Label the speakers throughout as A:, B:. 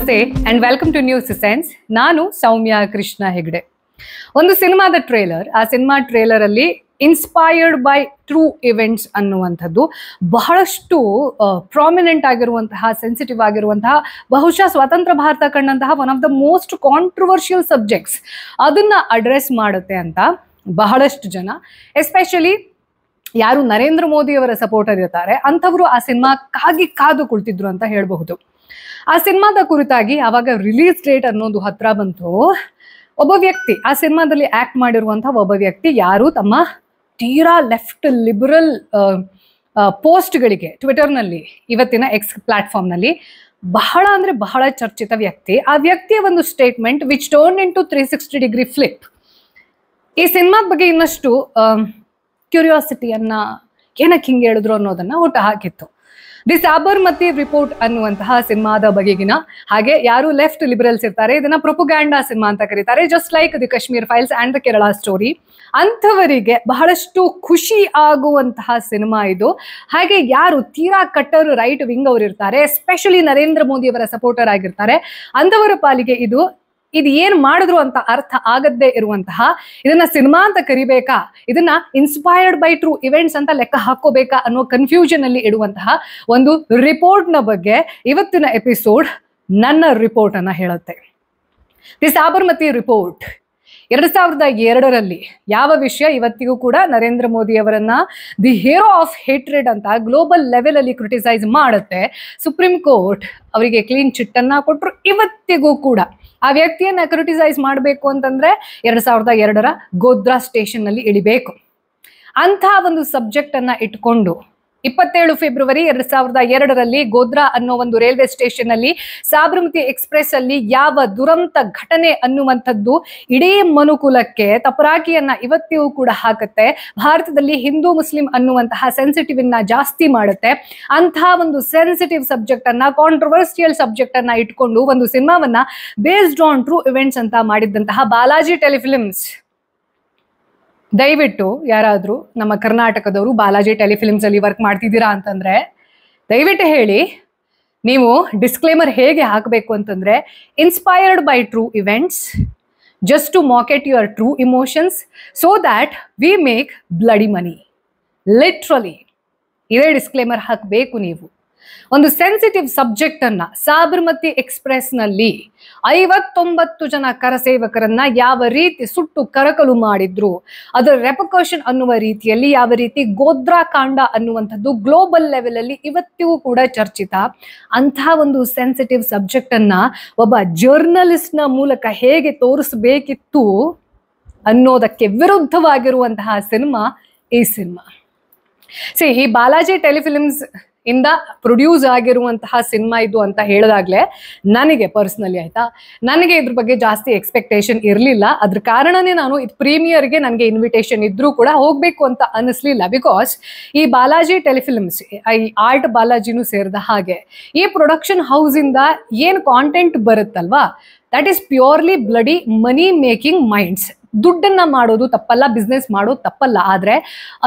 A: ನಮಸ್ತೆ and welcome to News Sense. ನಾನು ಸೌಮ್ಯ ಕೃಷ್ಣ ಹೆಗ್ಡೆ. ಒಂದು ಸಿನಿಮಾದ ಟ್ರೇಲರ್, ಆ ಸಿನಿಮಾ ಟ್ರೇಲರ್ ಅಲ್ಲಿ ಇನ್ಸ್ಪೈರ್ಡ್ ಬೈ ಟ್ರೂ ಇವೆಂಟ್ಸ್ ಅನ್ನುವಂಥದ್ದು ಬಹಳಷ್ಟು ಪ್ರಾಮಿನೆಂಟ್ ಆಗಿರುವಂತಹ, ಸೆನ್ಸಿಟಿವ್ ಆಗಿರುವಂತಹ, ಬಹುಶಃ ಸ್ವತಂತ್ರ ಭಾರತ ಕಂಡಂತಹ one of the most controversial subjects ಅದನ್ನ ಅಡ್ರೆಸ್ ಮಾಡುತ್ತೆ ಅಂತ ಬಹಳಷ್ಟು ಜನ, ಎಸ್ಪೆಷಲಿ ಯಾರು ನರೇಂದ್ರ ಮೋದಿ ಅವರ ಸಪೋರ್ಟರ್ ಇರ್ತಾರೆ ಅಂಥವರು ಆ ಸಿನಿಮಾಕ್ಕಾಗಿ ಕಾದು ಕುಳಿತಿದ್ರು ಅಂತ ಹೇಳಬಹುದು. ಆ ಸಿನಿಮಾದ ಕುರಿತಾಗಿ ಆವಾಗ ರಿಲೀಸ್ ಡೇಟ್ ಅನ್ನೋದು ಹತ್ರ ಬಂತು. ಒಬ್ಬ ವ್ಯಕ್ತಿ, ಆ ಸಿನಿಮಾದಲ್ಲಿ ಆಕ್ಟ್ ಮಾಡಿರುವಂತಹ ಒಬ್ಬ ವ್ಯಕ್ತಿ, ಯಾರು ತಮ್ಮ ತೀರಾ ಲೆಫ್ಟ್ ಲಿಬರಲ್ ಪೋಸ್ಟ್ಗಳಿಗೆ ಟ್ವಿಟರ್ನಲ್ಲಿ, ಇವತ್ತಿನ ಎಕ್ಸ್ ಪ್ಲಾಟ್ಫಾರ್ಮ್ನಲ್ಲಿ ಬಹಳ ಅಂದ್ರೆ ಬಹಳ ಚರ್ಚಿತ ವ್ಯಕ್ತಿ. ಆ ವ್ಯಕ್ತಿಯ ಒಂದು statement which turn into 360 degree flip ಈ ಸಿನಿಮಾದ ಬಗ್ಗೆ ಇನ್ನಷ್ಟು ಕ್ಯೂರಿಯಾಸಿಟಿಯನ್ನ ಏನಕ್ಕೆ ಹಿಂಗೆ ಹೇಳಿದ್ರು ಅನ್ನೋದನ್ನ ಹುಟ್ಟು ಹಾಕಿತ್ತು. ದಿ ಸಾಬರ್ಮತಿ ರಿಪೋರ್ಟ್ ಅನ್ನುವಂತಹ ಸಿನಿಮಾದ ಬಗೆಗಿನ, ಹಾಗೆ ಯಾರು ಲೆಫ್ಟ್ ಲಿಬರಲ್ಸ್ ಇರ್ತಾರೆ ಇದನ್ನ ಪ್ರೊಪಗ್ಯಾಂಡಾ ಸಿನಿಮಾ ಅಂತ ಕರೀತಾರೆ, just like the Kashmir files and the Kerala story. ಅಂಥವರಿಗೆ ಬಹಳಷ್ಟು ಖುಷಿ ಆಗುವಂತಹ ಸಿನಿಮಾ ಇದು. ಹಾಗೆ ಯಾರು ತೀರಾ ಕಟ್ಟರ್ ರೈಟ್ ವಿಂಗ್ ಅವರು ಇರ್ತಾರೆ, ಎಸ್ಪೆಷಲಿ ನರೇಂದ್ರ ಮೋದಿ ಅವರ ಸಪೋರ್ಟರ್ ಆಗಿರ್ತಾರೆ, ಅಂಥವರ ಪಾಲಿಗೆ ಇದು ಏನ್ ಮಾಡಿದ್ರು ಅಂತ ಅರ್ಥ ಆಗದ್ದೇ ಇರುವಂತಹ, ಇದನ್ನ ಸಿನಿಮಾ ಅಂತ ಕರಿಬೇಕಾ, ಇದನ್ನ ಇನ್ಸ್ಪೈರ್ಡ್ ಬೈ ಟ್ರೂ ಇವೆಂಟ್ಸ್ ಅಂತ ಲೆಕ್ಕ ಹಾಕೋಬೇಕಾ ಅನ್ನೋ ಕನ್ಫ್ಯೂಷನ್ ಅಲ್ಲಿ ಇಡುವಂತಹ ಒಂದು ರಿಪೋರ್ಟ್ ನ ಬಗ್ಗೆ ಇವತ್ತಿನ ಎಪಿಸೋಡ್ ನನ್ನ ರಿಪೋರ್ಟ್ ಅನ್ನ ಹೇಳುತ್ತೆ. ದಿ ಸಾಬರ್ಮತಿ ರಿಪೋರ್ಟ್ 2002ರಲ್ಲಿ ಯಾವ ವಿಷಯ ಇವತ್ತಿಗೂ ಕೂಡ ನರೇಂದ್ರ ಮೋದಿ ಅವರನ್ನ ದಿ ಹೀರೋ ಆಫ್ ಹೇಟ್ರೆಡ್ ಅಂತ ಗ್ಲೋಬಲ್ ಲೆವೆಲ್ ಅಲ್ಲಿ ಕ್ರಿಟಿಸೈಸ್ ಮಾಡುತ್ತೆ. ಸುಪ್ರೀಂ ಕೋರ್ಟ್ ಅವರಿಗೆ ಕ್ಲೀನ್ ಚಿಟ್ ಅನ್ನ ಕೊಟ್ಟರು. ಇವತ್ತಿಗೂ ಕೂಡ ಆ ವ್ಯಕ್ತಿಯನ್ನ ಕ್ರಿಟಿಸೈಸ್ ಮಾಡಬೇಕು ಅಂತಂದ್ರೆ 2002ರ ಗೋಧ್ರಾ ಸ್ಟೇಷನ್ ನಲ್ಲಿ ಇಳಿಬೇಕು. ಅಂಥ ಒಂದು ಸಬ್ಜೆಕ್ಟ್ ಅನ್ನ ಇಟ್ಕೊಂಡು 27 ಫೆಬ್ರವರಿ 2002ರಲ್ಲಿ ಗೋಧ್ರಾ ಅನ್ನೋ ಒಂದು ರೈಲ್ವೆ ಸ್ಟೇಷನ್ ಅಲ್ಲಿ ಸಾಬರ್ಮತಿ ಎಕ್ಸ್ಪ್ರೆಸ್ ಅಲ್ಲಿ ಯಾವ ದುರಂತ ಘಟನೆ ಅನ್ನುವಂಥದ್ದು ಇಡೀ ಮನುಕುಲಕ್ಕೆ ತಪರಾಕಿಯನ್ನ ಇವತ್ತಿಗೂ ಕೂಡ ಹಾಕುತ್ತೆ. ಭಾರತದಲ್ಲಿ ಹಿಂದೂ ಮುಸ್ಲಿಂ ಅನ್ನುವಂತಹ ಸೆನ್ಸಿಟಿವ್ ಅನ್ನ ಜಾಸ್ತಿ ಮಾಡುತ್ತೆ. ಅಂಥ ಒಂದು ಸೆನ್ಸಿಟಿವ್ ಸಬ್ಜೆಕ್ಟ್ ಅನ್ನ, ಕಾಂಟ್ರವರ್ಸಿಯಲ್ ಸಬ್ಜೆಕ್ಟ್ ಅನ್ನ ಇಟ್ಕೊಂಡು ಒಂದು ಸಿನಿಮಾವನ್ನ ಬೇಸ್ಡ್ ಆನ್ ಟ್ರೂ ಇವೆಂಟ್ಸ್ ಅಂತ ಮಾಡಿದ್ದಂತಹ ಬಾಲಾಜಿ ಟೆಲಿಫಿಲ್ಮ್ಸ್, ದಯವಿಟ್ಟು ಯಾರಾದ್ರೂ ನಮ್ಮ ಕರ್ನಾಟಕದವರು ಬಾಲಾಜಿ ಟೆಲಿಫಿಲ್ಮ್ಸ್ ಅಲ್ಲಿ ವರ್ಕ್ ಮಾಡ್ತಿದ್ದೀರಾ ಅಂತಂದ್ರೆ ದಯವಿಟ್ಟು ಹೇಳಿ. ನೀವು ಡಿಸ್ಕ್ಲೇಮರ್ ಹೇಗೆ ಹಾಕಬೇಕು ಅಂತಂದ್ರೆ, inspired by true events, just to market your true emotions so that we make bloody money. Literally ಇದೇ ಡಿಸ್ಕ್ಲೇಮರ್ ಹಾಕಬೇಕು ನೀವು. ಒಂದು ಸೆನ್ಸಿಟಿವ್ ಸಬ್ಜೆಕ್ಟ್ ಅನ್ನ ಸಾಬರ್ಮತಿ ಎಕ್ಸ್ಪ್ರೆಸ್ ನಲ್ಲಿ 59 ಜನ ಕರಸೇವಕರನ್ನ ಯಾವ ರೀತಿ ಸುಟ್ಟು ಕರಕಲು ಮಾಡಿದ್ರು, ಅದರ ರೆಪಕರ್ಷನ್ ಅನ್ನುವ ರೀತಿಯಲ್ಲಿ ಯಾವ ರೀತಿ ಗೋಧ್ರಾ ಕಾಂಡ ಅನ್ನುವಂಥದ್ದು ಗ್ಲೋಬಲ್ ಲೆವೆಲ್ ಅಲ್ಲಿ ಇವತ್ತಿಗೂ ಕೂಡ ಚರ್ಚಿತ. ಅಂಥ ಒಂದು ಸೆನ್ಸಿಟಿವ್ ಸಬ್ಜೆಕ್ಟ್ ಅನ್ನ ಒಬ್ಬ ಜರ್ನಲಿಸ್ಟ್ ನ ಮೂಲಕ ಹೇಗೆ ತೋರಿಸಬೇಕಿತ್ತು ಅನ್ನೋದಕ್ಕೆ ವಿರುದ್ಧವಾಗಿರುವಂತಹ ಸಿನಿಮಾ ಈ ಸಿನಿಮಾ. ಈ ಬಾಲಾಜಿ ಟೆಲಿಫಿಲ್ಮ್ಸ್ ಇಂದ ಪ್ರೊಡ್ಯೂಸ್ ಆಗಿರುವಂತಹ ಸಿನಿಮಾ ಇದು ಅಂತ ಹೇಳಿದಾಗ್ಲೇ ನನಗೆ ಪರ್ಸನಲಿ, ಆಯ್ತಾ, ನನಗೆ ಇದ್ರ ಬಗ್ಗೆ ಜಾಸ್ತಿ ಎಕ್ಸ್ಪೆಕ್ಟೇಷನ್ ಇರಲಿಲ್ಲ. ಅದ್ರ ಕಾರಣನೇ ನಾನು ಇದು ಪ್ರೀಮಿಯರ್ಗೆ ನನಗೆ ಇನ್ವಿಟೇಷನ್ ಇದ್ರೂ ಕೂಡ ಹೋಗ್ಬೇಕು ಅಂತ ಅನಿಸ್ಲಿಲ್ಲ. ಬಿಕಾಸ್ ಈ ಬಾಲಾಜಿ ಟೆಲಿಫಿಲ್ಮ್ಸ್, ಈ ಆರ್ಟ್ ಬಾಲಾಜಿನೂ ಸೇರಿದ ಹಾಗೆ ಈ ಪ್ರೊಡಕ್ಷನ್ ಹೌಸ್ ಇಂದ ಏನ್ ಕಾಂಟೆಂಟ್ ಬರುತ್ತಲ್ವಾ, that is purely bloody money making minds. ದುಡ್ಡನ್ನ ಮಾಡೋದು ತಪ್ಪಲ್ಲ, ಬಿಸ್ನೆಸ್ ಮಾಡೋದು ತಪ್ಪಲ್ಲ, ಆದ್ರೆ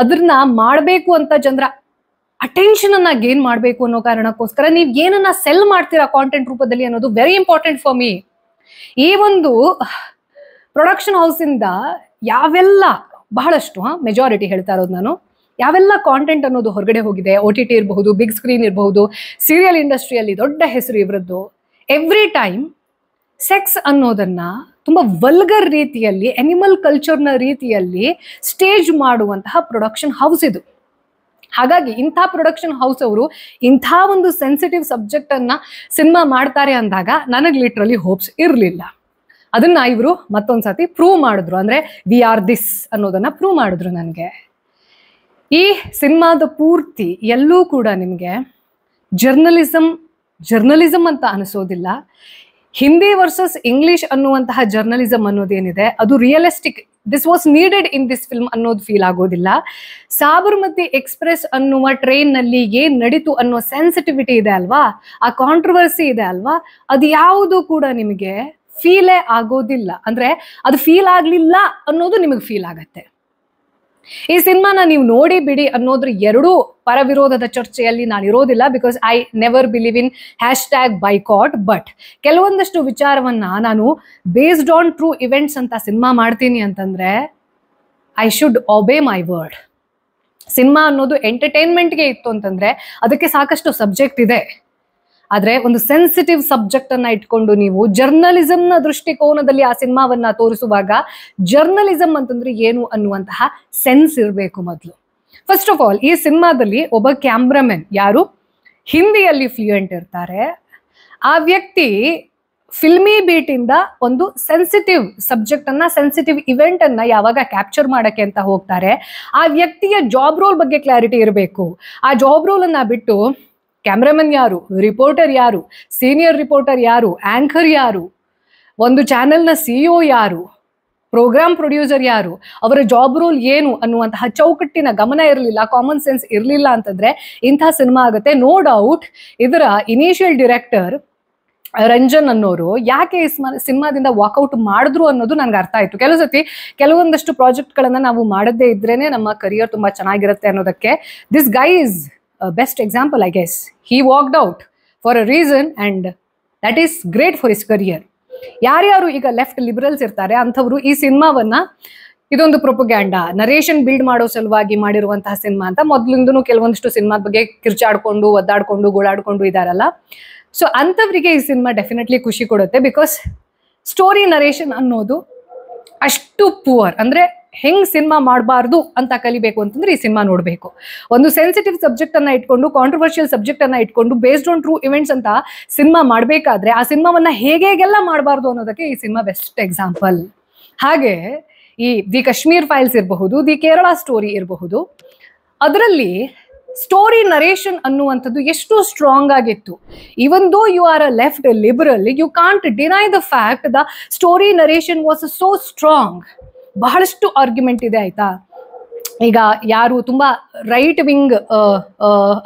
A: ಅದನ್ನ ಮಾಡಬೇಕು ಅಂತ ಜನರ ಅಟೆನ್ಷನ್ ಅನ್ನ ಗೇನ್ ಮಾಡಬೇಕು ಅನ್ನೋ ಕಾರಣಕ್ಕೋಸ್ಕರ ನೀವು ಏನನ್ನ ಸೆಲ್ ಮಾಡ್ತೀರಾ ಕಾಂಟೆಂಟ್ ರೂಪದಲ್ಲಿ ಅನ್ನೋದು ವೆರಿ ಇಂಪಾರ್ಟೆಂಟ್ ಫಾರ್ ಮೀ. ಈ ಒಂದು ಪ್ರೊಡಕ್ಷನ್ ಹೌಸ್ ಇಂದ ಯಾವೆಲ್ಲ, ಬಹಳಷ್ಟು ಮೆಜಾರಿಟಿ ಹೇಳ್ತಾ ಇರೋದು ನಾನು, ಯಾವೆಲ್ಲ ಕಾಂಟೆಂಟ್ ಅನ್ನೋದು ಹೊರಗಡೆ ಹೋಗಿದೆ, OTT ಇರಬಹುದು, ಬಿಗ್ ಸ್ಕ್ರೀನ್ ಇರಬಹುದು, ಸೀರಿಯಲ್ ಇಂಡಸ್ಟ್ರಿಯಲ್ಲಿ ದೊಡ್ಡ ಹೆಸರು ಇವರದ್ದು. ಎವ್ರಿ ಟೈಮ್ ಸೆಕ್ಸ್ ಅನ್ನೋದನ್ನ ತುಂಬಾ ವಲ್ಗರ್ ರೀತಿಯಲ್ಲಿ, ಅನಿಮಲ್ ಕಲ್ಚರ್ನ ರೀತಿಯಲ್ಲಿ ಸ್ಟೇಜ್ ಮಾಡುವಂತಹ ಪ್ರೊಡಕ್ಷನ್ ಹೌಸ್ ಇದು. ಹಾಗಾಗಿ ಇಂಥ ಪ್ರೊಡಕ್ಷನ್ ಹೌಸ್ ಅವರು ಇಂಥ ಒಂದು ಸೆನ್ಸಿಟಿವ್ ಸಬ್ಜೆಕ್ಟ್ ಅನ್ನ ಸಿನಿಮಾ ಮಾಡ್ತಾರೆ ಅಂದಾಗ ನನಗೆ ಲಿಟ್ರಲಿ ಹೋಪ್ಸ್ ಇರಲಿಲ್ಲ. ಅದನ್ನ ಇವರು ಮತ್ತೊಂದ್ಸತಿ ಪ್ರೂವ್ ಮಾಡಿದ್ರು, ಅಂದ್ರೆ ವಿ ಆರ್ ದಿಸ್ ಅನ್ನೋದನ್ನ ಪ್ರೂವ್ ಮಾಡಿದ್ರು ನನಗೆ. ಈ ಸಿನಿಮಾದ ಪೂರ್ತಿ ಎಲ್ಲೂ ಕೂಡ ನಿಮಗೆ ಜರ್ನಲಿಸಮ್ ಅಂತ ಅನಿಸೋದಿಲ್ಲ. ಹಿಂದಿ ವರ್ಸಸ್ ಇಂಗ್ಲಿಷ್ ಅನ್ನುವಂತಹ ಜರ್ನಲಿಸಮ್ ಅನ್ನೋದೇನಿದೆ ಅದು realistic, this was needed in this film ಅನ್ನೋದು ಫೀಲ್ ಆಗೋದಿಲ್ಲ. ಸಾಬರ್ಮತಿ ಎಕ್ಸ್ಪ್ರೆಸ್ ಅನ್ನುವ ಟ್ರೈನ್ ನಲ್ಲಿ ಏನ್ ನಡೀತು ಅನ್ನೋ ಸೆನ್ಸಿಟಿವಿಟಿ ಇದೆ ಅಲ್ವಾ, ಆ ಕಾಂಟ್ರವರ್ಸಿ ಇದೆ ಅಲ್ವಾ, ಅದು ಯಾವುದು ಕೂಡ ನಿಮಗೆ ಫೀಲೇ ಆಗೋದಿಲ್ಲ. ಅಂದ್ರೆ ಅದು ಫೀಲ್ ಆಗ್ಲಿಲ್ಲ ಅನ್ನೋದು ನಿಮಗೆ ಫೀಲ್ ಆಗತ್ತೆ. ಈ ಸಿನಿಮಾನ ನೀವು ನೋಡಿ ಬಿಡಿ ಅನ್ನೋದ್ರ ಎರಡೂ ಪರವಿರೋಧದ ಚರ್ಚೆಯಲ್ಲಿ ನಾನು ಇರೋದಿಲ್ಲ, because I never believe in #boycott. But ಕೆಲವೊಂದಷ್ಟು ವಿಚಾರವನ್ನ ನಾನು ಬೇಸ್ಡ್ ಆನ್ ಟ್ರೂ ಇವೆಂಟ್ಸ್ ಅಂತ ಸಿನಿಮಾ ಮಾಡ್ತೀನಿ ಅಂತಂದ್ರೆ I should ಒಬೇ my word. Cinema ಅನ್ನೋದು ಎಂಟರ್ಟೈನ್ಮೆಂಟ್ಗೆ ಇತ್ತು ಅಂತಂದ್ರೆ ಅದಕ್ಕೆ ಸಾಕಷ್ಟು ಸಬ್ಜೆಕ್ಟ್ ಇದೆ. ಆದ್ರೆ ಒಂದು ಸೆನ್ಸಿಟಿವ್ ಸಬ್ಜೆಕ್ಟ್ ಅನ್ನ ಇಟ್ಕೊಂಡು ನೀವು ಜರ್ನಲಿಸಂನ ದೃಷ್ಟಿಕೋನದಲ್ಲಿ ಆ ಸಿನಿಮಾವನ್ನ ತೋರಿಸುವಾಗ ಜರ್ನಲಿಸಂ ಅಂತಂದ್ರೆ ಏನು ಅನ್ನುವಂತಹ ಸೆನ್ಸ್ ಇರಬೇಕು ಮೊದಲು. ಫಸ್ಟ್ ಆಫ್ ಆಲ್, ಈ ಸಿನಿಮಾದಲ್ಲಿ ಒಬ್ಬ ಕ್ಯಾಮ್ರಾಮನ್ ಯಾರು ಹಿಂದಿಯಲ್ಲಿ ಫ್ಲೂಯೆಂಟ್ ಇರ್ತಾರೆ. ಆ ವ್ಯಕ್ತಿ ಫಿಲ್ಮಿ ಬೀಟ್ ಇಂದ ಒಂದು ಸೆನ್ಸಿಟಿವ್ ಸಬ್ಜೆಕ್ಟ್ ಅನ್ನ, ಸೆನ್ಸಿಟಿವ್ ಇವೆಂಟ್ ಅನ್ನ ಯಾವಾಗ ಕ್ಯಾಪ್ಚರ್ ಮಾಡಕ್ಕೆ ಅಂತ ಹೋಗ್ತಾರೆ, ಆ ವ್ಯಕ್ತಿಯ ಜಾಬ್ ರೋಲ್ ಬಗ್ಗೆ ಕ್ಲಾರಿಟಿ ಇರಬೇಕು. ಆ ಜಾಬ್ ರೋಲ್ ಅನ್ನ ಬಿಟ್ಟು ಕ್ಯಾಮ್ರಾಮನ್ ಯಾರು, ರಿಪೋರ್ಟರ್ ಯಾರು, ಸೀನಿಯರ್ ರಿಪೋರ್ಟರ್ ಯಾರು, ಆಂಕರ್ ಯಾರು, ಒಂದು ಚಾನೆಲ್ನ CEO ಯಾರು, ಪ್ರೋಗ್ರಾಮ್ ಪ್ರೊಡ್ಯೂಸರ್ ಯಾರು, ಅವರ ಜಾಬ್ ರೋಲ್ ಏನು ಅನ್ನುವಂತಹ ಚೌಕಟ್ಟಿನ ಗಮನ ಇರಲಿಲ್ಲ, ಕಾಮನ್ ಸೆನ್ಸ್ ಇರಲಿಲ್ಲ ಅಂತಂದ್ರೆ ಇಂಥ ಸಿನಿಮಾ ಆಗುತ್ತೆ. ನೋ ಡೌಟ್ ಇದರ ಇನಿಷಿಯಲ್ ಡೈರೆಕ್ಟರ್ ರಂಜನ್ ಅನ್ನೋರು ಯಾಕೆ ಈ ಸಿನಿಮಾದಿಂದ ವಾಕೌಟ್ ಮಾಡಿದ್ರು ಅನ್ನೋದು ನನಗೆ ಅರ್ಥ ಆಯ್ತು. ಕೆಲವು ಸತಿ ಕೆಲವೊಂದಷ್ಟು ಪ್ರಾಜೆಕ್ಟ್ಗಳನ್ನ ನಾವು ಮಾಡದೇ ಇದ್ರೇನೆ ನಮ್ಮ ಕರಿಯರ್ ತುಂಬಾ ಚೆನ್ನಾಗಿರುತ್ತೆ ಅನ್ನೋದಕ್ಕೆ this guy is best example. I guess he walked out for a reason and that is great for his career. ಯಾರ್ಯಾರು ಈಗ ಲೆಫ್ಟ್ ಲಿಬರಲ್ಸ್ ಇರ್ತಾರೆ ಅಂಥವ್ರು ಈ ಸಿನಿಮಾವನ್ನ ಇದೊಂದು ಪ್ರೊಪಗ್ಯಾಂಡಾ ನರೇಷನ್ ಬಿಲ್ಡ್ ಮಾಡೋ ಸಲುವಾಗಿ ಮಾಡಿರುವಂತಹ ಸಿನಿಮಾ ಅಂತ ಮೊದಲಿಂದನೂ ಕೆಲವೊಂದಿಷ್ಟು ಸಿನಿಮಾದ ಬಗ್ಗೆ ಕಿರ್ಚಾಡ್ಕೊಂಡು ಒದ್ದಾಡ್ಕೊಂಡು ಗೋಳಾಡ್ಕೊಂಡು ಇದಾರಲ್ಲ. ಸೊ ಅಂಥವ್ರಿಗೆ ಈ ಸಿನಿಮಾ ಡೆಫಿನೆಟ್ಲಿ ಖುಷಿ ಕೊಡುತ್ತೆ. ಬಿಕಾಸ್ ಸ್ಟೋರಿ ನರೇಷನ್ ಅನ್ನೋದು ಅಷ್ಟು ಪುವರ್, ಅಂದ್ರೆ ಹೆಂಗ್ ಸಿನಿಮಾ ಮಾಡಬಾರ್ದು ಅಂತ ಕಲಿಬೇಕು ಅಂತಂದ್ರೆ ಈ ಸಿನಿಮಾ ನೋಡಬೇಕು. ಒಂದು ಸೆನ್ಸಿಟಿವ್ ಸಬ್ಜೆಕ್ಟ್ ಅನ್ನ ಇಟ್ಕೊಂಡು, ಕಾಂಟ್ರವರ್ಷಿಯಲ್ ಸಬ್ಜೆಕ್ಟ್ ಅನ್ನ ಇಟ್ಕೊಂಡು ಬೇಸ್ಡ್ ಆನ್ ಟ್ರೂ ಇವೆಂಟ್ಸ್ ಅಂತ ಸಿನಿಮಾ ಮಾಡಬೇಕಾದ್ರೆ ಆ ಸಿನಿಮಾವನ್ನ ಹೇಗೆಲ್ಲ ಮಾಡಬಾರ್ದು ಅನ್ನೋದಕ್ಕೆ ಈ ಸಿನಿಮಾ ಬೆಸ್ಟ್ ಎಕ್ಸಾಂಪಲ್. ಹಾಗೆ ಈ ದಿ ಕಾಶ್ಮೀರ್ ಫೈಲ್ಸ್ ಇರಬಹುದು, ದಿ ಕೇರಳ ಸ್ಟೋರಿ ಇರಬಹುದು, ಅದರಲ್ಲಿ ಸ್ಟೋರಿ ನರೇಷನ್ ಅನ್ನುವಂಥದ್ದು ಎಷ್ಟು ಸ್ಟ್ರಾಂಗ್ ಆಗಿತ್ತು. Even though you are a left liberal, you can't deny the fact the story narration was so strong. ಬಹಳಷ್ಟು ಆರ್ಗ್ಯುಮೆಂಟ್ ಇದೆ ಆಯ್ತಾ. ಈಗ ಯಾರು ತುಂಬಾ ರೈಟ್ ವಿಂಗ್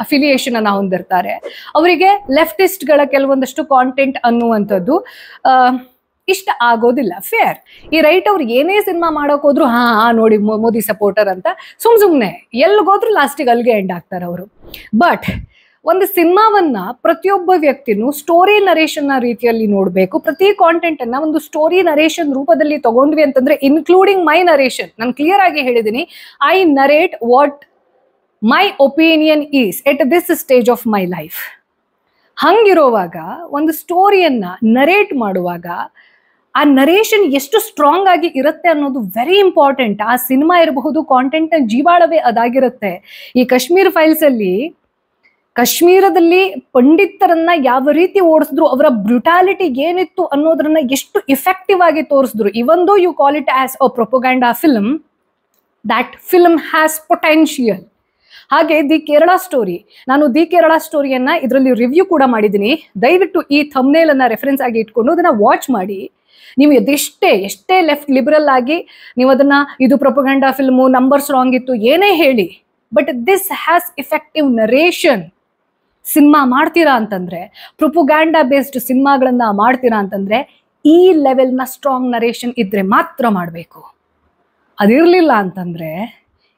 A: ಅಫಿಲಿಯೇಷನ್ ಅನ್ನ ಹೊಂದಿರ್ತಾರೆ ಅವರಿಗೆ ಲೆಫ್ಟಿಸ್ಟ್ಗಳ ಕೆಲವೊಂದಷ್ಟು ಕಾಂಟೆಂಟ್ ಅನ್ನುವಂಥದ್ದು ಇಷ್ಟ ಆಗೋದಿಲ್ಲ. ಫೇರ್. ಈ ರೈಟ್ ಅವ್ರು ಏನೇ ಸಿನಿಮಾ ಮಾಡೋಕ್ ಹೋದ್ರು ನೋಡಿ ಮೋದಿ ಸಪೋರ್ಟರ್ ಅಂತ ಸುಮ್ನೆ ಎಲ್ಲಿಗೋದ್ರು ಲಾಸ್ಟಿಗೆ ಅಲ್ಲಿಗೆ ಎಂಡ್ ಆಗ್ತಾರೆ ಅವರು. ಬಟ್ ಒಂದು ಸಿನಿಮಾವನ್ನ ಪ್ರತಿಯೊಬ್ಬ ವ್ಯಕ್ತಿನೂ ಸ್ಟೋರಿ ನರೇಷನ್ ರೀತಿಯಲ್ಲಿ ನೋಡಬೇಕು. ಪ್ರತಿ ಕಾಂಟೆಂಟ್ ಅನ್ನ ಒಂದು ಸ್ಟೋರಿ ನರೇಷನ್ ರೂಪದಲ್ಲಿ ತಗೊಂಡ್ವಿ ಅಂತಂದ್ರೆ ಇನ್ಕ್ಲೂಡಿಂಗ್ ಮೈ ನರೇಷನ್, ನಾನು ಕ್ಲಿಯರ್ ಆಗಿ ಹೇಳಿದ್ದೀನಿ, I narrate what my opinion is at this stage of my life. ಹಂಗಿರುವಾಗ ಒಂದು ಸ್ಟೋರಿಯನ್ನ ನರೇಟ್ ಮಾಡುವಾಗ ಆ ನರೇಷನ್ ಎಷ್ಟು ಸ್ಟ್ರಾಂಗ್ ಆಗಿ ಇರುತ್ತೆ ಅನ್ನೋದು ವೆರಿ ಇಂಪಾರ್ಟೆಂಟ್. ಆ ಸಿನಿಮಾ ಇರಬಹುದು, ಕಾಂಟೆಂಟ್ ನ ಜೀವಾಳವೇ ಅದಾಗಿರುತ್ತೆ. ಈ ಕಾಶ್ಮೀರ್ ಫೈಲ್ಸ್ ಅಲ್ಲಿ ಕಾಶ್ಮೀರದಲ್ಲಿ ಪಂಡಿತರನ್ನ ಯಾವ ರೀತಿ ಓಡಿಸಿದ್ರು, ಅವರ ಬ್ರುಟಾಲಿಟಿ ಏನಿತ್ತು ಅನ್ನೋದನ್ನ ಎಷ್ಟು ಇಫೆಕ್ಟಿವ್ ಆಗಿ ತೋರಿಸಿದ್ರು. Even though you call it as a propaganda film, that film has potential. ಹಾಗೆ ದಿ ಕೇರಳ ಸ್ಟೋರಿ, ನಾನು ದಿ ಕೇರಳ ಸ್ಟೋರಿಯನ್ನ ಇದರಲ್ಲಿ ರಿವ್ಯೂ ಕೂಡ ಮಾಡಿದ್ದೀನಿ. ದಯವಿಟ್ಟು ಈ ಥಂಬ್ನೇಲ್ ಅನ್ನ ರೆಫರೆನ್ಸ್ ಆಗಿ ಇಟ್ಕೊಂಡು ಅದನ್ನ ವಾಚ್ ಮಾಡಿ. ನೀವು ಎಷ್ಟೇ ಲೆಫ್ಟ್ ಲಿಬರಲ್ ಆಗಿ ನೀವು ಅದನ್ನ ಇದು ಪ್ರೊಪೊಗ್ಯಾಂಡಾ ಫಿಲ್ಮು, ನಂಬರ್ಸ್ ರಾಂಗ್ ಇತ್ತು, ಏನೇ ಹೇಳಿ, but this has effective narration. Cinema ಮಾಡ್ತೀರಾ ಅಂತಂದ್ರೆ, ಪ್ರೊಪೊಗ್ಯಾಂಡಾ ಬೇಸ್ಡ್ ಸಿನಿಮಾಗಳನ್ನ ಮಾಡ್ತೀರಾ ಅಂತಂದ್ರೆ ಈ ಲೆವೆಲ್ನ ಸ್ಟ್ರಾಂಗ್ ನರೇಷನ್ ಇದ್ರೆ ಮಾತ್ರ ಮಾಡಬೇಕು. ಅದಿರಲಿಲ್ಲ ಅಂತಂದ್ರೆ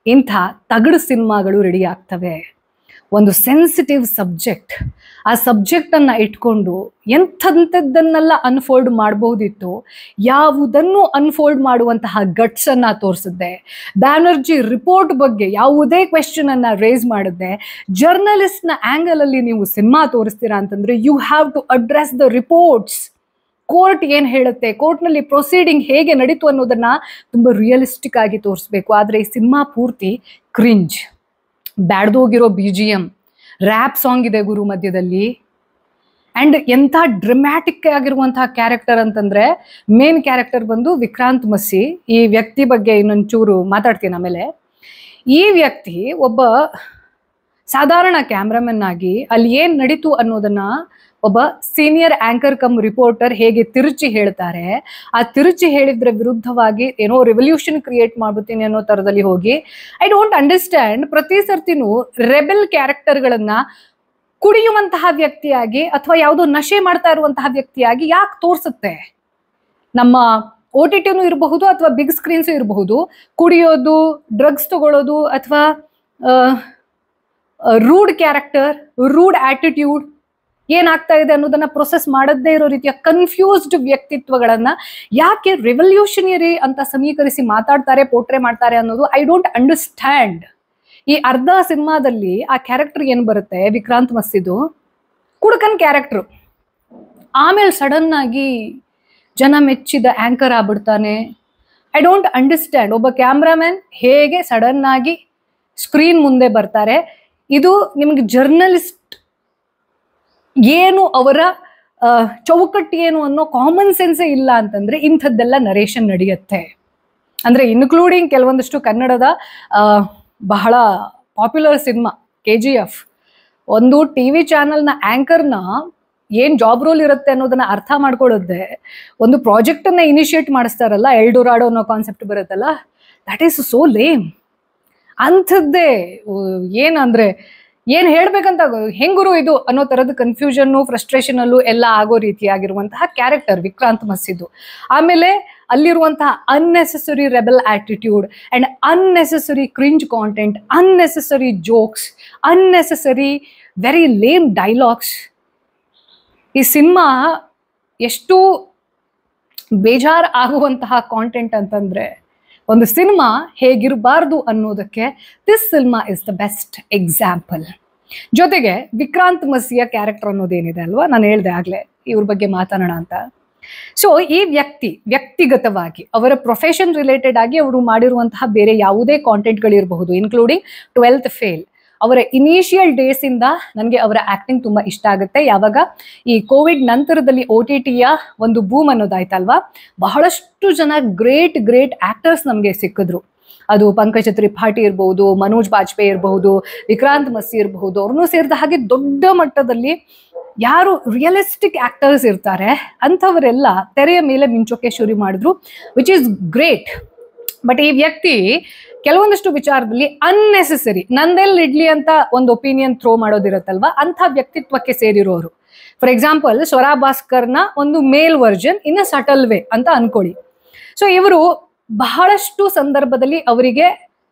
A: ಇಂಥ ತಗಡು ಸಿನಿಮಾಗಳು ರೆಡಿ ಆಗ್ತವೆ. ಒಂದು ಸೆನ್ಸಿಟಿವ್ ಸಬ್ಜೆಕ್ಟ್, ಆ ಸಬ್ಜೆಕ್ಟ್ ಅನ್ನ ಇಟ್ಕೊಂಡು ಎಂಥದ್ದನ್ನೆಲ್ಲ ಅನ್ಫೋಲ್ಡ್ ಮಾಡಬಹುದಿತ್ತು, ಯಾವುದನ್ನು ಅನ್ಫೋಲ್ಡ್ ಮಾಡುವಂತಹ ಗಟ್ಸ್ ಅನ್ನ ತೋರಿಸಿದ್ದೆ. ಬ್ಯಾನರ್ಜಿ ರಿಪೋರ್ಟ್ ಬಗ್ಗೆ ಯಾವುದೇ ಕ್ವೆಶ್ಚನ್ ಅನ್ನ ರೇಸ್ ಮಾಡಿದ್ದೆ. ಜರ್ನಲಿಸ್ಟ್ ನ ಆಂಗಲ್ ಅಲ್ಲಿ ನೀವು ಸಿನಿಮಾ ತೋರಿಸ್ತೀರಾ ಅಂತಂದ್ರೆ you have to address the reports. Court ಏನ್ ಹೇಳುತ್ತೆ, ಕೋರ್ಟ್ನಲ್ಲಿ ಪ್ರೊಸೀಡಿಂಗ್ ಹೇಗೆ ನಡೀತು ಅನ್ನೋದನ್ನ ತುಂಬಾ ರಿಯಲಿಸ್ಟಿಕ್ ಆಗಿ ತೋರಿಸ್ಬೇಕು. ಆದ್ರೆ ಈ ಸಿನಿಮಾ ಪೂರ್ತಿ ಕ್ರಿಂಜ್, ಬ್ಯಾಡ್ದೋಗಿರೋ BGM, ರ್ಯಾಪ್ ಸಾಂಗ್ ಇದೆ ಗುರು ಮಧ್ಯದಲ್ಲಿ, ಅಂಡ್ ಎಂಥ ಡ್ರಮ್ಯಾಟಿಕ್ ಆಗಿರುವಂತಹ ಕ್ಯಾರೆಕ್ಟರ್ ಅಂತಂದ್ರೆ ಮೇನ್ ಕ್ಯಾರೆಕ್ಟರ್ ಬಂದು ವಿಕ್ರಾಂತ್ ಮಸ್ಸಿ. ಈ ವ್ಯಕ್ತಿ ಬಗ್ಗೆ ಇನ್ನೊಂಚೂರು ಮಾತಾಡ್ತೀನಿ ಆಮೇಲೆ. ಈ ವ್ಯಕ್ತಿ ಒಬ್ಬ ಸಾಧಾರಣ ಕ್ಯಾಮ್ರಾಮನ್ ಆಗಿ ಅಲ್ಲಿ ಏನ್ ನಡೀತು ಅನ್ನೋದನ್ನ ಒಬ್ಬ ಸೀನಿಯರ್ ಆಂಕರ್ ಕಮ್ ರಿಪೋರ್ಟರ್ ಹೇಗೆ ತಿರುಚಿ ಹೇಳ್ತಾರೆ, ಆ ತಿರುಚಿ ಹೇಳಿದ್ರ ವಿರುದ್ಧವಾಗಿ ಏನೋ ರೆವಲ್ಯೂಷನ್ ಕ್ರಿಯೇಟ್ ಮಾಡ್ಬಿಡ್ತೀನಿ ಅನ್ನೋ ತರದಲ್ಲಿ ಹೋಗಿ, ಐ ಡೋಂಟ್ ಅಂಡರ್ಸ್ಟ್ಯಾಂಡ್. ಪ್ರತಿ ಸರ್ತಿನೂ ರೆಬೆಲ್ ಕ್ಯಾರೆಕ್ಟರ್ಗಳನ್ನ ಕುಡಿಯುವಂತಹ ವ್ಯಕ್ತಿಯಾಗಿ ಅಥವಾ ಯಾವುದೋ ನಶೆ ಮಾಡ್ತಾ ಇರುವಂತಹ ವ್ಯಕ್ತಿಯಾಗಿ ಯಾಕೆ ತೋರಿಸುತ್ತೆ? ನಮ್ಮ OTTನೂ ಇರಬಹುದು ಅಥವಾ ಬಿಗ್ ಸ್ಕ್ರೀನ್ಸು ಇರಬಹುದು, ಕುಡಿಯೋದು, ಡ್ರಗ್ಸ್ ತಗೊಳ್ಳೋದು ಅಥವಾ ರೂಡ್ ಕ್ಯಾರೆಕ್ಟರ್, ರೂಡ್ ಆಟಿಟ್ಯೂಡ್, ಏನಾಗ್ತಾ ಇದೆ ಅನ್ನೋದನ್ನ ಪ್ರೊಸೆಸ್ ಮಾಡದೇ ಇರೋ ರೀತಿಯ ಕನ್ಫ್ಯೂಸ್ಡ್ ವ್ಯಕ್ತಿತ್ವಗಳನ್ನ ಯಾಕೆ ರೆವಲ್ಯೂಷನರಿ ಅಂತ ಸಮೀಕರಿಸಿ ಮಾತಾಡ್ತಾರೆ, ಪೋರ್ಟ್ರೇ ಮಾಡ್ತಾರೆ ಅನ್ನೋದು ಐ ಡೋಂಟ್ ಅಂಡರ್ಸ್ಟ್ಯಾಂಡ್. ಈ ಅರ್ಧ ಸಿನಿಮಾದಲ್ಲಿ ಆ ಕ್ಯಾರೆಕ್ಟರ್ ಏನ್ ಬರುತ್ತೆ, ವಿಕ್ರಾಂತ್ ಮಸ್ಸಿದು ಕುಡುಕನ್ ಕ್ಯಾರೆಕ್ಟರ್, ಆಮೇಲೆ ಸಡನ್ ಆಗಿ ಜನ ಮೆಚ್ಚಿದ ಆಂಕರ್ ಆಗ್ಬಿಡ್ತಾನೆ. I don't understand. ಒಬ್ಬ ಕ್ಯಾಮ್ರಾಮನ್ ಹೇಗೆ ಸಡನ್ ಆಗಿ ಸ್ಕ್ರೀನ್ ಮುಂದೆ ಬರ್ತಾರೆ, ಇದು ನಿಮ್ಗೆ ಜರ್ನಲಿಸ್ಟ್ ಏನು, ಅವರ ಚೌಕಟ್ಟು ಏನು ಅನ್ನೋ ಕಾಮನ್ ಸೆನ್ಸೇ ಇಲ್ಲ ಅಂತಂದ್ರೆ ಇಂಥದ್ದೆಲ್ಲ ನರೇಷನ್ ನಡೆಯುತ್ತೆ. ಅಂದ್ರೆ ಇನ್ಕ್ಲೂಡಿಂಗ್ ಕೆಲವೊಂದಷ್ಟು ಕನ್ನಡದ ಬಹಳ ಪಾಪ್ಯುಲರ್ ಸಿನಿಮಾ KGF, ಒಂದು ಟಿವಿ ಚಾನೆಲ್ನ ಆಂಕರ್ನ ಏನ್ ಜಾಬ್ ರೋಲ್ ಇರುತ್ತೆ ಅನ್ನೋದನ್ನ ಅರ್ಥ ಮಾಡ್ಕೊಳ್ಳೋದೆ, ಒಂದು ಪ್ರಾಜೆಕ್ಟ್ ಅನ್ನ ಇನಿಷಿಯೇಟ್ ಮಾಡಿಸ್ತಾರಲ್ಲ, ಎಲ್ಡೊರಾಡೋ ಅನ್ನೋ ಕಾನ್ಸೆಪ್ಟ್ ಬರುತ್ತಲ್ಲ, ದಟ್ ಈಸ್ ಸೋ ಲೇಮ್. ಅಂಥದ್ದೇ ಏನಂದ್ರೆ ಏನ್ ಹೇಳ್ಬೇಕಂತ ಹೆಂಗುರು ಇದು ಅನ್ನೋ ತರದ ಕನ್ಫ್ಯೂಷನ್ನು, ಫ್ರಸ್ಟ್ರೇಷನ್ ಅಲ್ಲೂ ಎಲ್ಲ ಆಗೋ ರೀತಿಯಾಗಿರುವಂತಹ ಕ್ಯಾರೆಕ್ಟರ್ ವಿಕ್ರಾಂತ್ ಮಸ್ಸಿದು. ಆಮೇಲೆ ಅಲ್ಲಿರುವಂತಹ unnecessary rebel attitude and unnecessary cringe content, unnecessary jokes, unnecessary very ಲೇಮ್ dialogues. ಈ ಸಿನಿಮಾ ಎಷ್ಟು ಬೇಜಾರ್ ಆಗುವಂತಹ ಕಾಂಟೆಂಟ್ ಅಂತಂದ್ರೆ, ಒಂದು ಸಿನಿಮಾ ಹೇಗಿರಬಾರ್ದು ಅನ್ನೋದಕ್ಕೆ this cinema is the best example. ಜೊತೆಗೆ ವಿಕ್ರಾಂತ್ ಮಸ್ಸಿಯ ಕ್ಯಾರೆಕ್ಟರ್ ಅನ್ನೋದೇನಿದೆ ಅಲ್ವಾ, ನಾನು ಹೇಳ್ದೆ ಆಗ್ಲೇ ಇವ್ರ ಬಗ್ಗೆ ಮಾತಾಡೋಣ ಅಂತ. ಸೊ ಈ ವ್ಯಕ್ತಿಗತವಾಗಿ ಅವರ ಪ್ರೊಫೆಷನ್ ರಿಲೇಟೆಡ್ ಆಗಿ ಅವರು ಮಾಡಿರುವಂತಹ ಬೇರೆ ಯಾವುದೇ ಕಾಂಟೆಂಟ್ಗಳಿರಬಹುದು, ಇನ್ಕ್ಲೂಡಿಂಗ್ 12th ಫೇಲ್, ಅವರ ಇನಿಷಿಯಲ್ ಡೇಸ್ ಇಂದ ನನಗೆ ಅವರ ಆಕ್ಟಿಂಗ್ ತುಂಬಾ ಇಷ್ಟ ಆಗುತ್ತೆ. ಯಾವಾಗ ಈ ಕೋವಿಡ್ ನಂತರದಲ್ಲಿ OTTಯ ಒಂದು ಬೂಮ್ ಅನ್ನೋದಾಯ್ತಲ್ವಾ, ಬಹಳಷ್ಟು ಜನ ಗ್ರೇಟ್ ಆಕ್ಟರ್ಸ್ ನಮಗೆ ಸಿಕ್ಕಿದ್ರು. ಅದು ಪಂಕಜ ತ್ರಿಪಾಠಿ ಇರಬಹುದು, ಮನೋಜ್ ಬಾಜ್ಪೇಯಿ ಇರಬಹುದು, ವಿಕ್ರಾಂತ್ ಮಸ್ಸಿ ಇರಬಹುದು. ಅವ್ರನ್ನೂ ಸೇರಿದ ಹಾಗೆ ದೊಡ್ಡ ಮಟ್ಟದಲ್ಲಿ ಯಾರು ರಿಯಲಿಸ್ಟಿಕ್ ಆಕ್ಟರ್ಸ್ ಇರ್ತಾರೆ ಅಂಥವರೆಲ್ಲ ತೆರೆಯ ಮೇಲೆ ಮಿಂಚೋಕೆ ಶುರು ಮಾಡಿದ್ರು, ವಿಚ್ ಈಸ್ ಗ್ರೇಟ್. ಬಟ್ ಈ ವ್ಯಕ್ತಿ ಕೆಲವೊಂದಷ್ಟು ವಿಚಾರದಲ್ಲಿ ಅನ್ನೆಸೆಸರಿ, ನಂದೆಲ್ಲಿ ಇಡ್ಲಿ ಅಂತ ಒಂದು ಒಪಿನಿಯನ್ ಥ್ರೋ ಮಾಡೋದಿರತ್ತಲ್ವಾ, ಅಂಥ ವ್ಯಕ್ತಿತ್ವಕ್ಕೆ ಸೇರಿರೋರು. ಫಾರ್ ಎಕ್ಸಾಂಪಲ್ ಸ್ವರಾ ಭಾಸ್ಕರ್ನ ಒಂದು ಮೇಲ್ ವರ್ಜನ್ ಇನ್ ಅ ಸಟಲ್ ವೇ ಅಂತ ಅನ್ಕೊಳ್ಳಿ. ಸೊ ಇವರು ಬಹಳಷ್ಟು ಸಂದರ್ಭದಲ್ಲಿ ಅವರಿಗೆ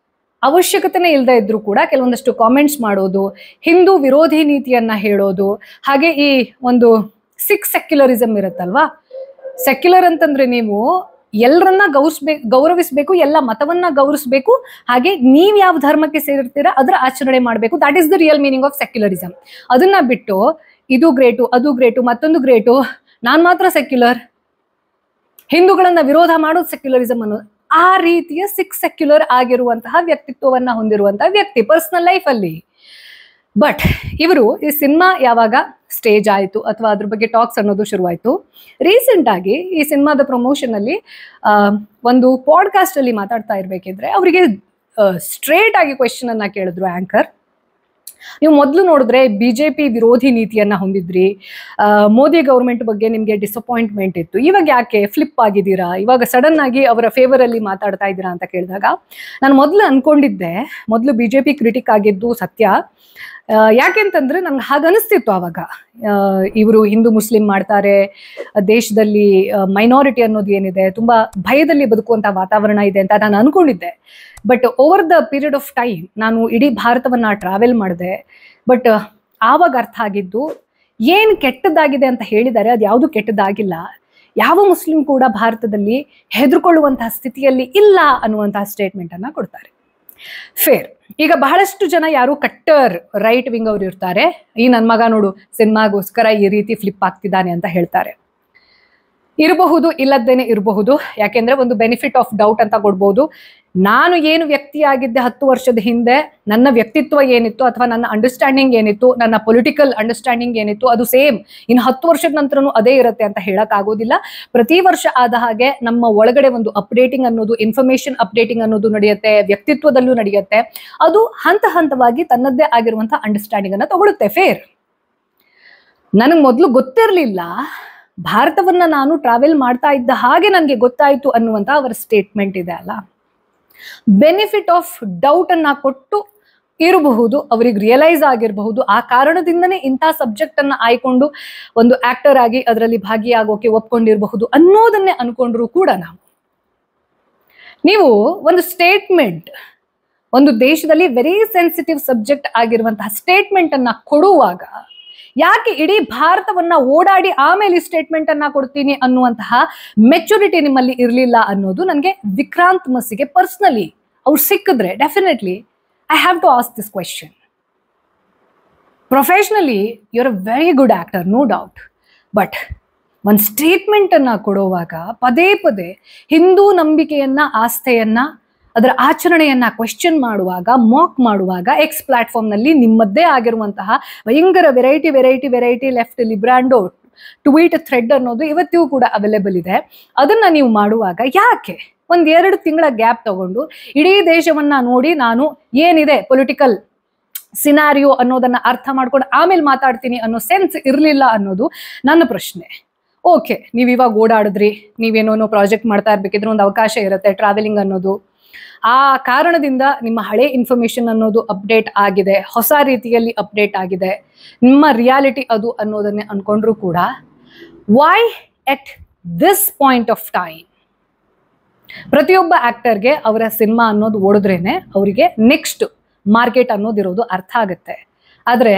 A: ಅವಶ್ಯಕತೆನೇ ಇಲ್ಲದೆ ಇದ್ರು ಕೂಡ ಕೆಲವೊಂದಷ್ಟು ಕಾಮೆಂಟ್ಸ್ ಮಾಡೋದು, ಹಿಂದೂ ವಿರೋಧಿ ನೀತಿಯನ್ನ ಹೇಳೋದು, ಹಾಗೆ ಈ ಒಂದು ಸೆಕ್ಯುಲರಿಸಮ್ ಇರುತ್ತಲ್ವಾ, ಸೆಕ್ಯುಲರ್ ಅಂತಂದ್ರೆ ನೀವು ಎಲ್ಲರನ್ನ ಗೌರವಿಸ್ಬೇಕು, ಎಲ್ಲ ಮತವನ್ನ ಗೌರವಿಸ್ಬೇಕು, ಹಾಗೆ ನೀವ್ ಯಾವ ಧರ್ಮಕ್ಕೆ ಸೇರಿರ್ತೀರಾ ಅದರ ಆಚರಣೆ ಮಾಡಬೇಕು. That is the real meaning of secularism. ಅದನ್ನ ಬಿಟ್ಟು ಇದು ಗ್ರೇಟು, ಅದು ಗ್ರೇಟು, ಮತ್ತೊಂದು ಗ್ರೇಟು, ನಾನ್ ಮಾತ್ರ ಸೆಕ್ಯುಲರ್, ಹಿಂದೂಗಳನ್ನ ವಿರೋಧ ಮಾಡೋದು ಸೆಕ್ಯುಲರಿಸಮ್ ಅನ್ನೋದು, ಆ ರೀತಿಯ ಸೆಕ್ಯುಲರ್ ಆಗಿರುವಂತಹ ವ್ಯಕ್ತಿತ್ವವನ್ನ ಹೊಂದಿರುವಂತಹ ವ್ಯಕ್ತಿ ಪರ್ಸನಲ್ ಲೈಫ್ ಅಲ್ಲಿ. ಬಟ್ ಇವರು ಈ ಸಿನಿಮಾ ಯಾವಾಗ ಸ್ಟೇಜ್ ಆಯಿತು ಅಥವಾ ಅದ್ರ ಬಗ್ಗೆ ಟಾಕ್ಸ್ ಅನ್ನೋದು ಶುರುವಾಯಿತು, ರೀಸೆಂಟ್ ಆಗಿ ಈ ಸಿನಿಮಾದ ಪ್ರಮೋಷನ್ ಅಲ್ಲಿ ಒಂದು ಪಾಡ್ಕಾಸ್ಟ್ ಅಲ್ಲಿ ಮಾತಾಡ್ತಾ ಇರ್ಬೇಕಿದ್ರೆ ಅವರಿಗೆ ಸ್ಟ್ರೇಟ್ ಆಗಿ ಕ್ವೆಶ್ಚನ್ ಅನ್ನ ಕೇಳಿದ್ರು ಆಂಕರ್. ನೀವು ಮೊದಲು ನೋಡಿದ್ರೆ BJP ವಿರೋಧಿ ನೀತಿಯನ್ನ ಹೊಂದಿದ್ರಿ, ಮೋದಿ ಗೌರ್ಮೆಂಟ್ ಬಗ್ಗೆ ನಿಮ್ಗೆ ಡಿಸಪಾಯಿಂಟ್ಮೆಂಟ್ ಇತ್ತು, ಇವಾಗ ಯಾಕೆ ಫ್ಲಿಪ್ ಆಗಿದ್ದೀರಾ, ಇವಾಗ ಸಡನ್ ಆಗಿ ಅವರ ಫೇವರ್ ಅಲ್ಲಿ ಮಾತಾಡ್ತಾ ಇದ್ದೀರಾ ಅಂತ ಕೇಳಿದಾಗ ನಾನು ಮೊದಲು ಅನ್ಕೊಂಡಿದ್ದೆ, ಮೊದಲು BJP ಕ್ರಿಟಿಕ್ ಆಗಿದ್ದು ಸತ್ಯ. ಯಾಕೆಂತಂದ್ರೆ ನನ್ಗೆ ಹಾಗನಿಸ್ತಿತ್ತು ಆವಾಗ, ಇವರು ಹಿಂದೂ ಮುಸ್ಲಿಂ ಮಾಡ್ತಾರೆ, ದೇಶದಲ್ಲಿ ಮೈನಾರಿಟಿ ಅನ್ನೋದು ಏನಿದೆ ತುಂಬಾ ಭಯದಲ್ಲಿ ಬದುಕುವಂತ ವಾತಾವರಣ ಇದೆ ಅಂತ ನಾನು ಅನ್ಕೊಂಡಿದ್ದೆ. But over the period of time ನಾನು ಇಡೀ ಭಾರತವನ್ನ ಟ್ರಾವೆಲ್ ಮಾಡಿದೆ. ಬಟ್ ಆವಾಗ ಅರ್ಥ ಆಗಿದ್ದು, ಏನ್ ಕೆಟ್ಟದ್ದಾಗಿದೆ ಅಂತ ಹೇಳಿದ್ದಾರೆ ಅದು ಯಾವುದು ಕೆಟ್ಟದ್ದಾಗಿಲ್ಲ. ಯಾವ ಮುಸ್ಲಿಂ ಕೂಡ ಭಾರತದಲ್ಲಿ ಹೆದರ್ಕೊಳ್ಳುವಂತಹ ಸ್ಥಿತಿಯಲ್ಲಿ ಇಲ್ಲ ಅನ್ನುವಂತಹ ಸ್ಟೇಟ್ಮೆಂಟ್ ಅನ್ನ ಕೊಡ್ತಾರೆ. ಫೇರ್. ಈಗ ಬಹಳಷ್ಟು ಜನ ಯಾರು ಕಟ್ಟರ್ ರೈಟ್ ವಿಂಗ್ ಅವ್ರು ಇರ್ತಾರೆ, ಈ ನನ್ ಮಗ ನೋಡು ಸಿನಿಮಾಗೋಸ್ಕರ ಈ ರೀತಿ ಫ್ಲಿಪ್ ಆಗ್ತಿದ್ದಾನೆ ಅಂತ ಹೇಳ್ತಾರೆ. ಇರಬಹುದು, ಇಲ್ಲದೇನೆ ಇರಬಹುದು. ಯಾಕೆಂದ್ರೆ ಒಂದು ಬೆನಿಫಿಟ್ ಆಫ್ ಡೌಟ್ ಅಂತ ಕೊಡ್ಬೋದು. ನಾನು ಏನು ವ್ಯಕ್ತಿಯಾಗಿದ್ದೆ 10 ವರ್ಷದ ಹಿಂದೆ, ನನ್ನ ವ್ಯಕ್ತಿತ್ವ ಏನಿತ್ತು ಅಥವಾ ನನ್ನ ಅಂಡರ್ಸ್ಟ್ಯಾಂಡಿಂಗ್ ಏನಿತ್ತು, ನನ್ನ ಪೊಲಿಟಿಕಲ್ ಅಂಡರ್ಸ್ಟ್ಯಾಂಡಿಂಗ್ ಏನಿತ್ತು, ಅದು ಸೇಮ್ ಇನ್ನು 10 ವರ್ಷದ ನಂತರನೂ ಅದೇ ಇರುತ್ತೆ ಅಂತ ಹೇಳಕ್ ಆಗೋದಿಲ್ಲ. ಪ್ರತಿ ವರ್ಷ ಆದ ಹಾಗೆ ನಮ್ಮ ಒಳಗಡೆ ಒಂದು ಅಪ್ಡೇಟಿಂಗ್ ಅನ್ನೋದು, ಇನ್ಫಾರ್ಮೇಶನ್ ಅಪ್ಡೇಟಿಂಗ್ ಅನ್ನೋದು ನಡೆಯುತ್ತೆ, ವ್ಯಕ್ತಿತ್ವದಲ್ಲೂ ನಡೆಯುತ್ತೆ. ಅದು ಹಂತವಾಗಿ ತನ್ನದೇ ಆಗಿರುವಂತಹ ಅಂಡರ್ಸ್ಟ್ಯಾಂಡಿಂಗ್ ಅನ್ನ ತಗೊಳುತ್ತೆ. ಫೇರ್. ನನಗೆ ಮೊದಲು ಗೊತ್ತಿರಲಿಲ್ಲ, ಭಾರತವನ್ನ ನಾನು ಟ್ರಾವೆಲ್ ಮಾಡ್ತಾ ಇದ್ದ ಹಾಗೆ ನನಗೆ ಗೊತ್ತಾಯ್ತು ಅನ್ನುವಂತ ಅವರ ಸ್ಟೇಟ್ಮೆಂಟ್ ಇದೆ ಅಲ್ಲ. ಬೆನಿಫಿಟ್ ಆಫ್ ಡೌಟ್ ಅನ್ನ ಕೊಟ್ಟು ಇರಬಹುದು, ಅವ್ರಿಗೆ ರಿಯಲೈಸ್ ಆಗಿರಬಹುದು, ಆ ಕಾರಣದಿಂದನೇ ಇಂಥ ಸಬ್ಜೆಕ್ಟ್ ಅನ್ನ ಆಯ್ಕೊಂಡು ಒಂದು ಆಕ್ಟರ್ ಆಗಿ ಅದರಲ್ಲಿ ಭಾಗಿಯಾಗೋಕೆ ಒಪ್ಕೊಂಡಿರಬಹುದು ಅನ್ನೋದನ್ನೇ ಅನ್ಕೊಂಡ್ರು ಕೂಡ. ನೀವು ಒಂದು ಸ್ಟೇಟ್ಮೆಂಟ್ ಒಂದು ದೇಶದಲ್ಲಿ ವೆರಿ ಸೆನ್ಸಿಟಿವ್ ಸಬ್ಜೆಕ್ಟ್ ಆಗಿರುವಂತಹ ಸ್ಟೇಟ್ಮೆಂಟ್ ಅನ್ನ ಕೊಡುವಾಗ ಯಾಕೆ ಇಡೀ ಭಾರತವನ್ನ ಓಡಾಡಿ ಆಮೇಲೆ ಈ ಸ್ಟೇಟ್ಮೆಂಟ್ ಅನ್ನ ಕೊಡ್ತೀನಿ ಅನ್ನುವಂತಹ ಮೆಚುರಿಟಿ ನಿಮ್ಮಲ್ಲಿ ಇರಲಿಲ್ಲ ಅನ್ನೋದು ನನಗೆ ವಿಕ್ರಾಂತ್ ಮಸ್ಸಿಗೆ ಪರ್ಸನಲಿ ಅವ್ರು ಸಿಕ್ಕಿದ್ರೆ definitely I have to ask this question. Professionally you are a very good actor, no doubt. But ಒಂದು ಸ್ಟೇಟ್ಮೆಂಟ್ ಅನ್ನ ಕೊಡುವಾಗ ಪದೇ ಪದೇ ಹಿಂದೂ ನಂಬಿಕೆಯನ್ನ, ಆಸ್ಥೆಯನ್ನ, ಅದರ ಆಚರಣೆಯನ್ನ ಕ್ವೆಶ್ಚನ್ ಮಾಡುವಾಗ, ಮಾಕ್ ಮಾಡುವಾಗ ಎಕ್ಸ್ ಪ್ಲಾಟ್ಫಾರ್ಮ್ ನಲ್ಲಿ ನಿಮ್ಮದ್ದೇ ಆಗಿರುವಂತಹ ಭಯಂಕರ ವೆರೈಟಿ ಲೆಫ್ಟ್ ಲಿಬ್ರಾಂಡೋ ಟ್ವೀಟ್ ಥ್ರೆಡ್ ಅನ್ನೋದು ಇವತ್ತಿಗೂ ಕೂಡ ಅವೈಲೇಬಲ್ ಇದೆ. ಅದನ್ನ ನೀವು ಮಾಡುವಾಗ ಯಾಕೆ 1-2 ತಿಂಗಳ ಗ್ಯಾಪ್ ತಗೊಂಡು ಇಡೀ ದೇಶವನ್ನ ನೋಡಿ ನಾನು ಏನಿದೆ ಪೊಲಿಟಿಕಲ್ ಸಿನಾರಿಯೋ ಅನ್ನೋದನ್ನ ಅರ್ಥ ಮಾಡ್ಕೊಂಡು ಆಮೇಲೆ ಮಾತಾಡ್ತೀನಿ ಅನ್ನೋ ಸೆನ್ಸ್ ಇರಲಿಲ್ಲ ಅನ್ನೋದು ನನ್ನ ಪ್ರಶ್ನೆ. ಓಕೆ, ನೀವು ಇವಾಗ ಓಡಾಡಿದ್ರಿ, ನೀವೇನೋ ಪ್ರಾಜೆಕ್ಟ್ ಮಾಡ್ತಾ ಇರ್ಬೇಕಿದ್ರೆ ಒಂದು ಅವಕಾಶ ಇರುತ್ತೆ, ಟ್ರಾವೆಲಿಂಗ್ ಅನ್ನೋದು. ಆ ಕಾರಣದಿಂದ ನಿಮ್ಮ ಹಳೆ ಇನ್ಫಾರ್ಮೇಶನ್ ಅನ್ನೋದು ಅಪ್ಡೇಟ್ ಆಗಿದೆ, ಹೊಸ ರೀತಿಯಲ್ಲಿ ಅಪ್ಡೇಟ್ ಆಗಿದೆ, ನಿಮ್ಮ ರಿಯಾಲಿಟಿ ಅದು ಅನ್ನೋದನ್ನೇ ಅನ್ಕೊಂಡ್ರು ಕೂಡ why at this point of time ಪ್ರತಿಯೊಬ್ಬ ಆಕ್ಟರ್ಗೆ ಅವರ ಸಿನಿಮಾ ಅನ್ನೋದು ಓಡಿದ್ರೇನೆ ಅವರಿಗೆ ನೆಕ್ಸ್ಟ್ ಮಾರ್ಕೆಟ್ ಅನ್ನೋದಿರೋದು ಅರ್ಥ ಆಗುತ್ತೆ. ಆದರೆ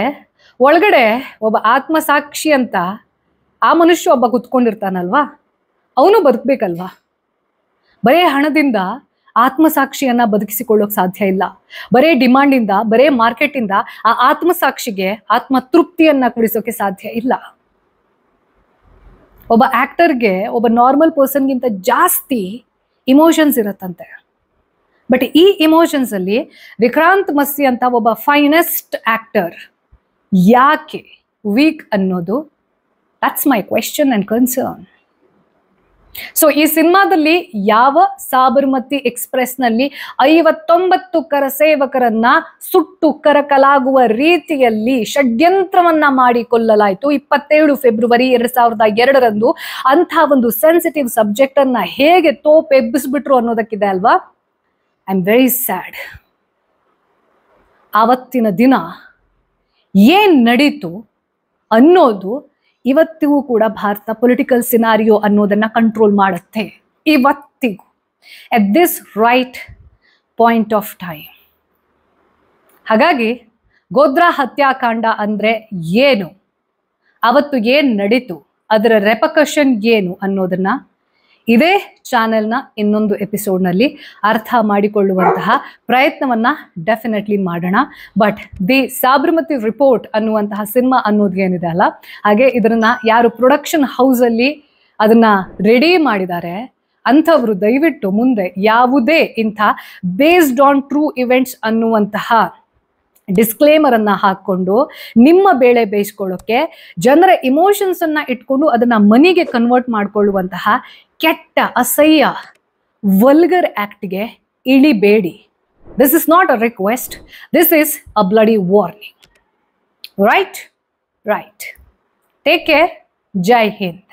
A: ಒಳಗಡೆ ಒಬ್ಬ ಆತ್ಮಸಾಕ್ಷಿ ಅಂತ ಆ ಮನುಷ್ಯ ಒಬ್ಬ ಕುತ್ಕೊಂಡಿರ್ತಾನಲ್ವಾ, ಅವನು ಬದುಕಬೇಕಲ್ವಾ. ಬರೇ ಹಣದಿಂದ ಆತ್ಮಸಾಕ್ಷಿಯನ್ನ ಬದುಕಿಸಿಕೊಳ್ಳೋಕೆ ಸಾಧ್ಯ ಇಲ್ಲ. ಬರೇ ಡಿಮಾಂಡಿಂದ, ಬರೇ ಮಾರ್ಕೆಟಿಂದ ಆ ಆತ್ಮಸಾಕ್ಷಿಗೆ ಆತ್ಮತೃಪ್ತಿಯನ್ನ ಕುಡಿಸೋಕೆ ಸಾಧ್ಯ ಇಲ್ಲ. ಒಬ್ಬ ಆಕ್ಟರ್ಗೆ ಒಬ್ಬ ನಾರ್ಮಲ್ ಪರ್ಸನ್ಗಿಂತ ಜಾಸ್ತಿ ಇಮೋಷನ್ಸ್ ಇರತ್ತಂತೆ. ಬಟ್ ಈ ಇಮೋಷನ್ಸ್ ಅಲ್ಲಿ ವಿಕ್ರಾಂತ್ ಮಸ್ಸಿ ಅಂತ ಒಬ್ಬ ಫೈನೆಸ್ಟ್ ಆಕ್ಟರ್ ಯಾಕೆ ವೀಕ್ ಅನ್ನೋದು that's my question and concern. So ಈ ಸಿನಿಮಾದಲ್ಲಿ ಯಾವ ಸಾಬರ್ಮತಿ ಎಕ್ಸ್ಪ್ರೆಸ್ ನಲ್ಲಿ 59 ಕರಸೇವಕರನ್ನ ಸುಟ್ಟು ಕರಕಲಾಗುವ ರೀತಿಯಲ್ಲಿ ಷಡ್ಯಂತ್ರವನ್ನ ಮಾಡಿಕೊಳ್ಳಲಾಯಿತು 27 ಫೆಬ್ರವರಿ 2002 ಅಂಥ ಒಂದು ಸೆನ್ಸಿಟಿವ್ ಸಬ್ಜೆಕ್ಟ್ ಅನ್ನ ಹೇಗೆ ತೋಪೆಬ್ಬಿಸ್ಬಿಟ್ರು ಅನ್ನೋದಕ್ಕಿದೆ ಅಲ್ವಾ. I am very sad. ಆವತ್ತಿನ ದಿನ ಏನ್ ನಡೀತು ಅನ್ನೋದು ಇವತ್ತಿಗೂ ಕೂಡ ಭಾರತ ಪೊಲಿಟಿಕಲ್ ಸಿನಾರಿಯೋ ಅನ್ನೋದನ್ನ ಕಂಟ್ರೋಲ್ ಮಾಡುತ್ತೆ ಇವತ್ತಿಗೂ, at this right point of time. ಹಾಗಾಗಿ ಗೋದ್ರಾ ಹತ್ಯಾಕಾಂಡ ಅಂದ್ರೆ ಏನು, ಅವತ್ತು ಏನ್ ನಡೀತು, ಅದರ ರೆಪಕಷನ್ ಏನು ಅನ್ನೋದನ್ನ ಇದೇ ಚಾನೆಲ್ನ ಇನ್ನೊಂದು ಎಪಿಸೋಡ್ನಲ್ಲಿ ಅರ್ಥ ಮಾಡಿಕೊಳ್ಳುವಂತಹ ಪ್ರಯತ್ನವನ್ನ ಡೆಫಿನೆಟ್ಲಿ ಮಾಡೋಣ. ಬಟ್ ದಿ ಸಾಬರ್ಮತಿ ರಿಪೋರ್ಟ್ ಅನ್ನುವಂತಹ ಸಿನಿಮಾ ಅನ್ನೋದು ಏನಿದೆ ಅಲ್ಲ, ಹಾಗೆ ಇದನ್ನ ಯಾರು ಪ್ರೊಡಕ್ಷನ್ ಹೌಸಲ್ಲಿ ಅದನ್ನ ರೆಡಿ ಮಾಡಿದ್ದಾರೆ ಅಂಥವ್ರು ದಯವಿಟ್ಟು ಮುಂದೆ ಯಾವುದೇ ಇಂಥ ಬೇಸ್ಡ್ ಆನ್ ಟ್ರೂ ಇವೆಂಟ್ಸ್ ಅನ್ನುವಂತಹ ಡಿಸ್ಕ್ಲೇಮರ್ ಅನ್ನ ಹಾಕೊಂಡು ನಿಮ್ಮ ಬೇಳೆ ಬೇಯಿಸ್ಕೊಳ್ಳೋಕೆ ಜನರ ಇಮೋಷನ್ಸ್ ಅನ್ನ ಇಟ್ಕೊಂಡು ಅದನ್ನ ಮನಿಗೆ ಕನ್ವರ್ಟ್ ಮಾಡ್ಕೊಳ್ಳುವಂತಹ ಕೆಟ್ಟ ಅಸಹ್ಯ ವಲ್ಗರ್ ಆಕ್ಟ್ಗೆ ಇಳಿಬೇಡಿ. This is not a request, this is a bloody warning. Right. Take care. ಜೈ ಹಿಂದ್.